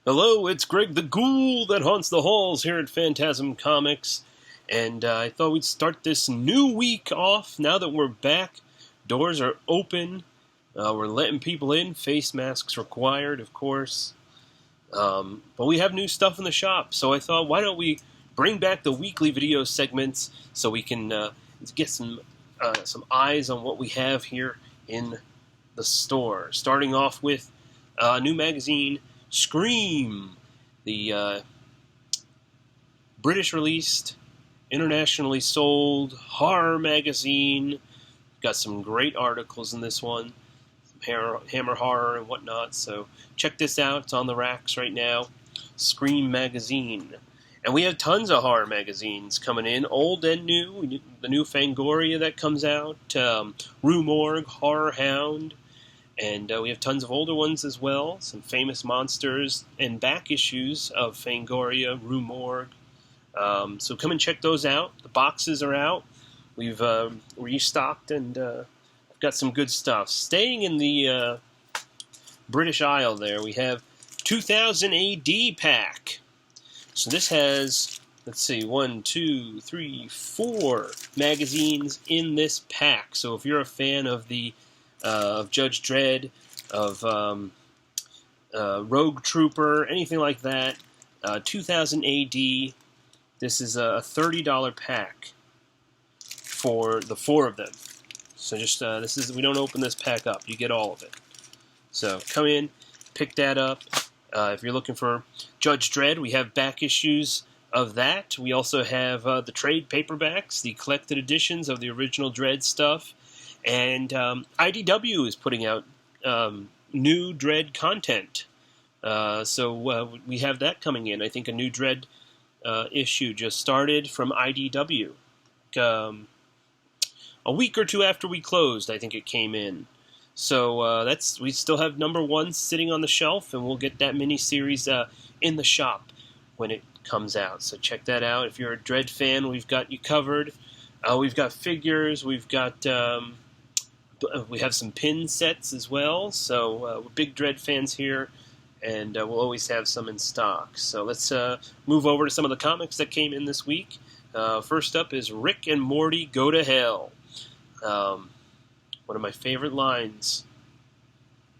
Hello, it's Greg the Ghoul that haunts the halls here at Phantasm Comics, and I thought we'd start this new week off now that we're back. Doors are open. We're letting people in. Face masks required, of course. But we have new stuff in the shop, so I thought, why don't we bring back the weekly video segments so we can get some eyes on what we have here in the store. Starting off with a new magazine, Scream, the British-released, internationally sold horror magazine. Got some great articles in this one, some Hammer horror and whatnot, so check this out. It's on the racks right now, Scream magazine. And we have tons of horror magazines coming in, old and new. The new Fangoria that comes out, Rue Morgue, Horror Hound, and we have tons of older ones as well, some famous monsters and back issues of Fangoria, Rue Morgue. So come and check those out. The boxes are out. We've restocked and got some good stuff. Staying in the British Isle there, we have 2000 AD pack. So this has, let's see, 1, 2, 3, 4 magazines in this pack. So if you're a fan of of Judge Dredd, of Rogue Trooper, anything like that, 2000 AD, this is a $30 pack for the 4 of them. So just we don't open this pack up; you get all of it. So come in, pick that up. If you're looking for Judge Dredd, we have back issues of that. We also have the trade paperbacks, the collected editions of the original Dredd stuff. And IDW is putting out new Dredd content. So we have that coming in. I think a new Dredd issue just started from IDW. A week or two after we closed, I think it came in. So we still have number 1 sitting on the shelf, and we'll get that miniseries in the shop when it comes out. So check that out. If you're a Dredd fan, we've got you covered. We've got figures. We have some pin sets as well. So we're big Dredd fans here, and we'll always have some in stock. So let's move over to some of the comics that came in this week. First up is Rick and Morty Go to Hell. One of my favorite lines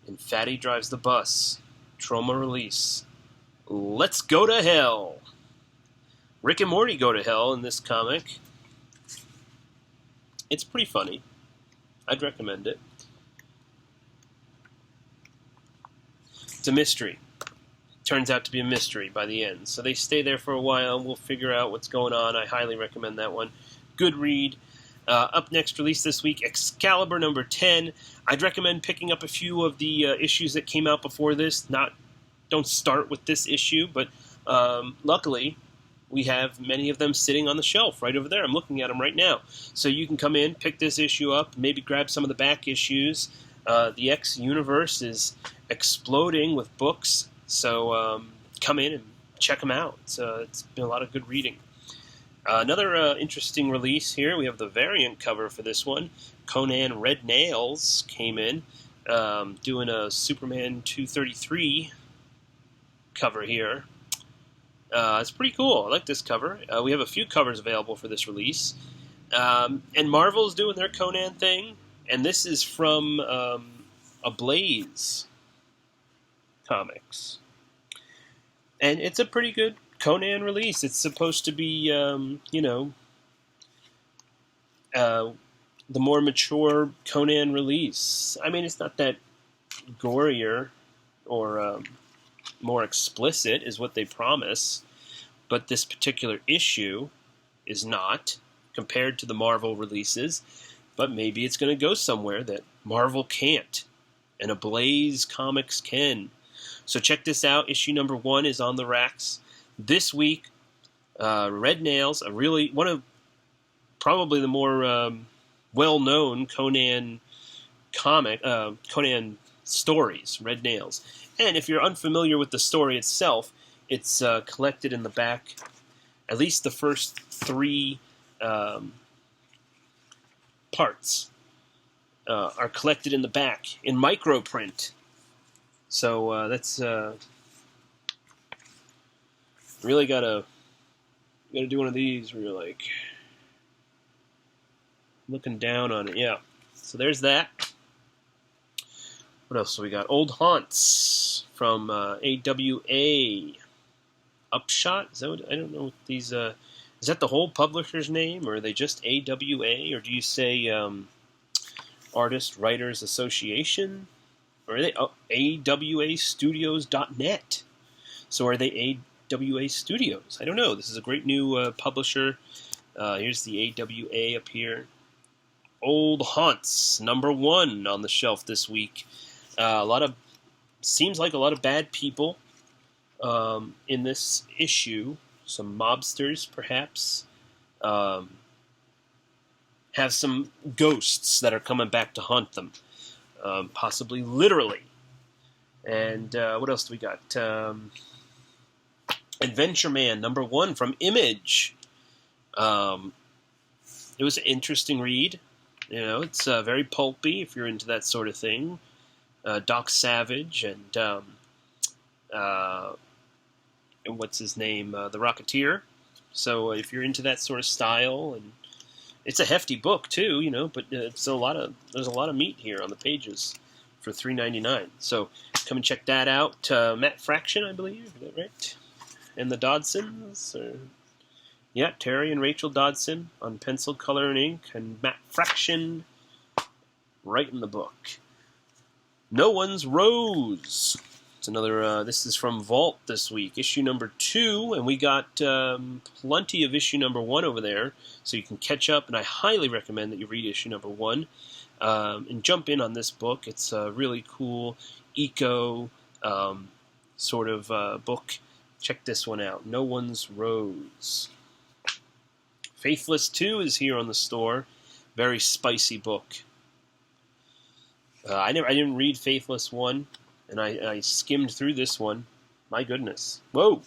in Fatty Drives the Bus, Trauma Release. Let's go to hell. Rick and Morty go to hell in this comic. It's pretty funny. I'd recommend it. It's a mystery. Turns out to be a mystery by the end. So they stay there for a while, and we'll figure out what's going on. I highly recommend that one. Good read. Up next, released this week, Excalibur number 10. I'd recommend picking up a few of the issues that came out before this. Don't start with this issue, but luckily we have many of them sitting on the shelf right over there. I'm looking at them right now. So you can come in, pick this issue up, maybe grab some of the back issues. The X universe is exploding with books, so come in and check them out. It's been a lot of good reading. Another interesting release here. We have the variant cover for this one. Conan Red Nails came in, doing a Superman 233 cover here. It's pretty cool. I like this cover. We have a few covers available for this release. And Marvel's doing their Conan thing. And this is from Ablaze Comics. And it's a pretty good Conan release. It's supposed to be, the more mature Conan release. I mean, it's not that gorier or more explicit is what they promise, but this particular issue is not compared to the Marvel releases, but maybe it's going to go somewhere that Marvel can't and Ablaze Comics can. So check this out. Issue number 1 is on the racks this week. Red Nails, one of probably the more well-known Conan Conan stories, Red Nails. And if you're unfamiliar with the story itself, it's collected in the back. At least the first 3 parts are collected in the back in microprint. So that's Really gotta do one of these where you're like looking down on it. Yeah. So there's that. What else do we got? Old Haunts from AWA. Upshot? Is that what, I don't know what these. Is that the whole publisher's name, or are they just AWA, or do you say Artist Writers Association, or are they AWAstudios.net? So are they AWA Studios? I don't know. This is a great new publisher. Here's the AWA up here. Old Haunts, #1 on the shelf this week. Seems like a lot of bad people in this issue. Some mobsters, perhaps. Have some ghosts that are coming back to haunt them. Possibly literally. And what else do we got? Adventure Man, #1 from Image. It was an interesting read. You know, it's very pulpy if you're into that sort of thing. Doc Savage and what's his name, The Rocketeer. So if you're into that sort of style, and it's a hefty book too, you know, but there's a lot of meat here on the pages for $3.99. So come and check that out. Matt Fraction, I believe, is that right? And the Dodsons, yeah, Terry and Rachel Dodson on pencil, color, and ink, and Matt Fraction writing the book. No One's Rose. It's another. This is from Vault this week, issue #2, and we got plenty of issue #1 over there, so you can catch up. And I highly recommend that you read issue #1 and jump in on this book. It's a really cool eco sort of book. Check this one out. No One's Rose. Faithless 2 is here on the store. Very spicy book. I didn't read Faithless 1, and I skimmed through this one. My goodness. Whoa.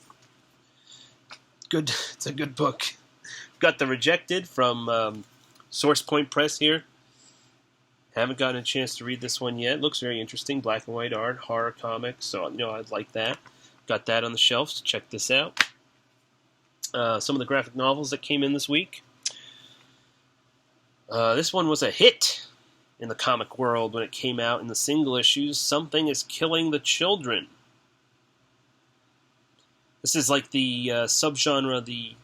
Good. It's a good book. Got The Rejected from Source Point Press here. Haven't gotten a chance to read this one yet. Looks very interesting. Black and white art, horror comics. So, you know, I'd like that. Got that on the shelf, so check this out. Some of the graphic novels that came in this week. This one was a hit in the comic world when it came out in the single issues. Something is Killing the Children. This is like the subgenre, the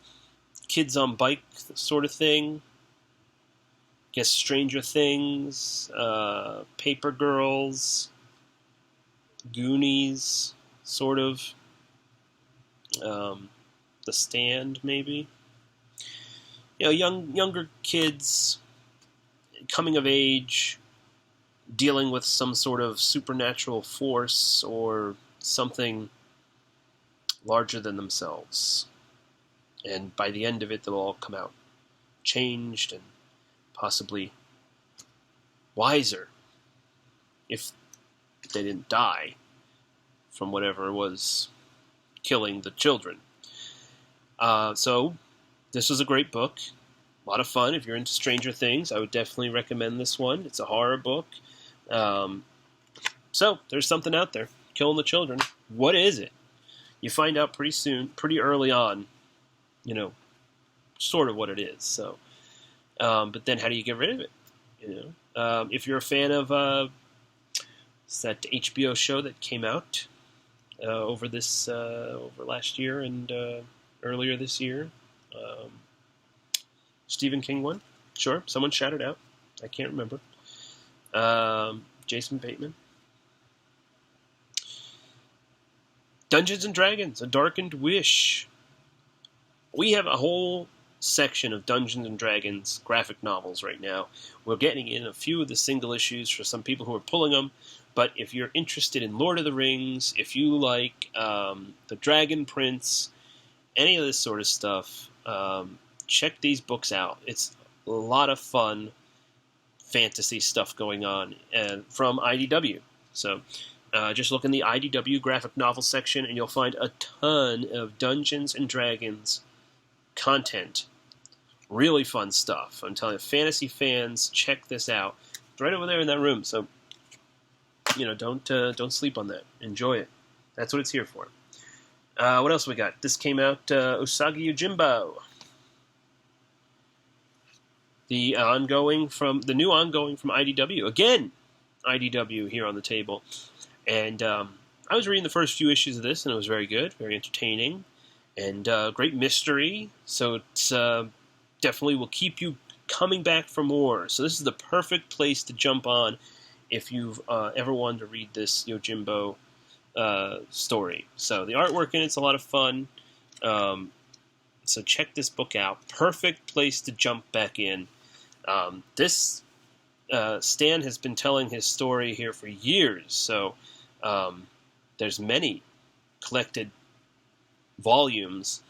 kids on bike sort of thing. Guess Stranger Things, Paper Girls, Goonies, sort of. The Stand, maybe. You know, younger kids coming of age, dealing with some sort of supernatural force or something larger than themselves. And by the end of it, they'll all come out changed and possibly wiser if they didn't die from whatever was killing the children. So this was a great book. A lot of fun. If you're into Stranger Things, I would definitely recommend this one. It's a horror book. So there's something out there. Killing the children. What is it? You find out pretty soon, pretty early on, you know, sort of what it is. So, but then how do you get rid of it? You know, if you're a fan of that HBO show that came out over last year and earlier this year. Stephen King one. Sure, someone shouted out. I can't remember. Jason Bateman. Dungeons and Dragons, A Darkened Wish. We have a whole section of Dungeons and Dragons graphic novels right now. We're getting in a few of the single issues for some people who are pulling them. But if you're interested in Lord of the Rings, if you like The Dragon Prince, any of this sort of stuff, check these books out. It's a lot of fun fantasy stuff going on from IDW. So just look in the IDW graphic novel section and you'll find a ton of Dungeons and Dragons content. Really fun stuff. I'm telling you, fantasy fans, check this out. It's right over there in that room. So, you know, don't sleep on that. Enjoy it. That's what it's here for. What else we got? This came out, Usagi Yojimbo. The new ongoing from IDW. Again, IDW here on the table. And I was reading the first few issues of this, and it was very good, very entertaining, and great mystery. So it's definitely will keep you coming back for more. So this is the perfect place to jump on if you've ever wanted to read this Yojimbo story. So the artwork in it's a lot of fun. So check this book out. Perfect place to jump back in. This Stan has been telling his story here for years, so there's many collected volumes.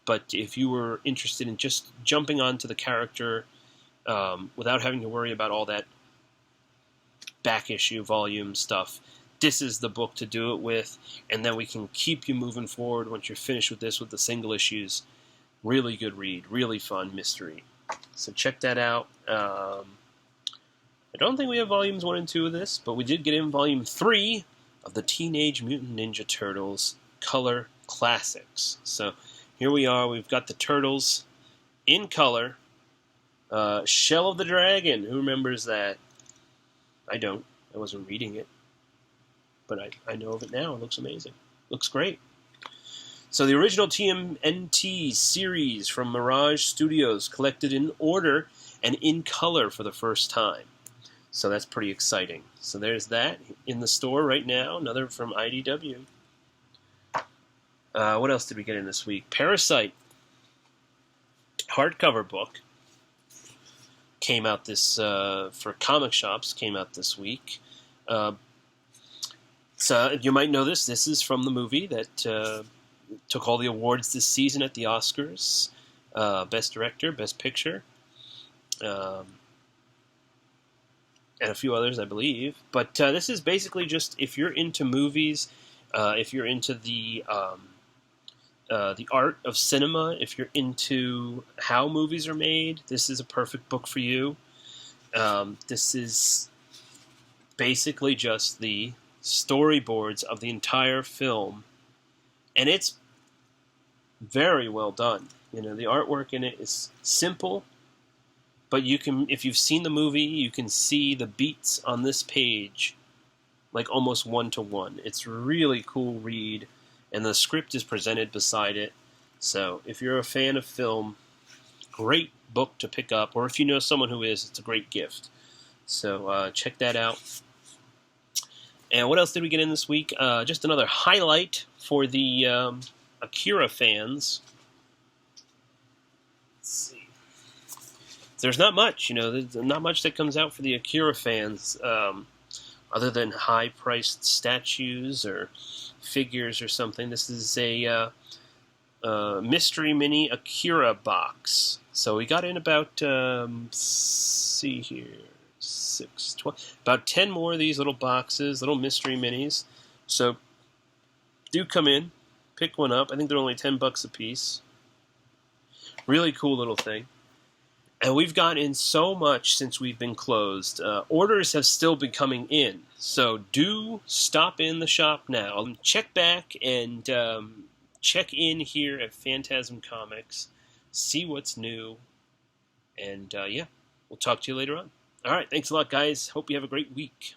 But if you were interested in just jumping onto the character without having to worry about all that back issue volume stuff, this is the book to do it with, and then we can keep you moving forward once you're finished with this with the single issues. Really good read, really fun mystery. So check that out. I don't think we have volumes 1 and 2 of this, but we did get in volume 3 of the Teenage Mutant Ninja Turtles Color Classics. So here we are. We've got the Turtles in color. Shell of the Dragon. Who remembers that? I don't. I wasn't reading it. But I know of it now. It looks amazing. Looks great. So the original TMNT series from Mirage Studios, collected in order and in color for the first time. So that's pretty exciting. So there's that in the store right now. Another from IDW. What else did we get in this week? Parasite hardcover book came out this for comic shops. Came out this week. So you might know this. This is from the movie that took all the awards this season at the Oscars. Best Director, Best Picture, and a few others, I believe. But this is basically just if you're into movies, if you're into the art of cinema, if you're into how movies are made, this is a perfect book for you. This is basically just the storyboards of the entire film, and it's very well done. You know, the artwork in it is simple, but you can, if you've seen the movie, you can see the beats on this page like almost 1-to-1. It's really cool read, and the script is presented beside it. So if you're a fan of film, great book to pick up, or if you know someone who is, it's a great gift. So check that out. And what else did we get in this week? Just another highlight for the Akira fans. Let's see. There's not much, there's not much that comes out for the Akira fans, other than high-priced statues or figures or something. This is a mystery mini Akira box. So we got in about, see here, 6, 12, about 10 more of these little boxes, little mystery minis. So do come in, pick one up. I think they're only $10 a piece. Really cool little thing. And we've gotten in so much since we've been closed. Orders have still been coming in. So do stop in the shop now. Check back and check in here at Phantasm Comics. See what's new. And yeah, we'll talk to you later on. All right, thanks a lot, guys. Hope you have a great week.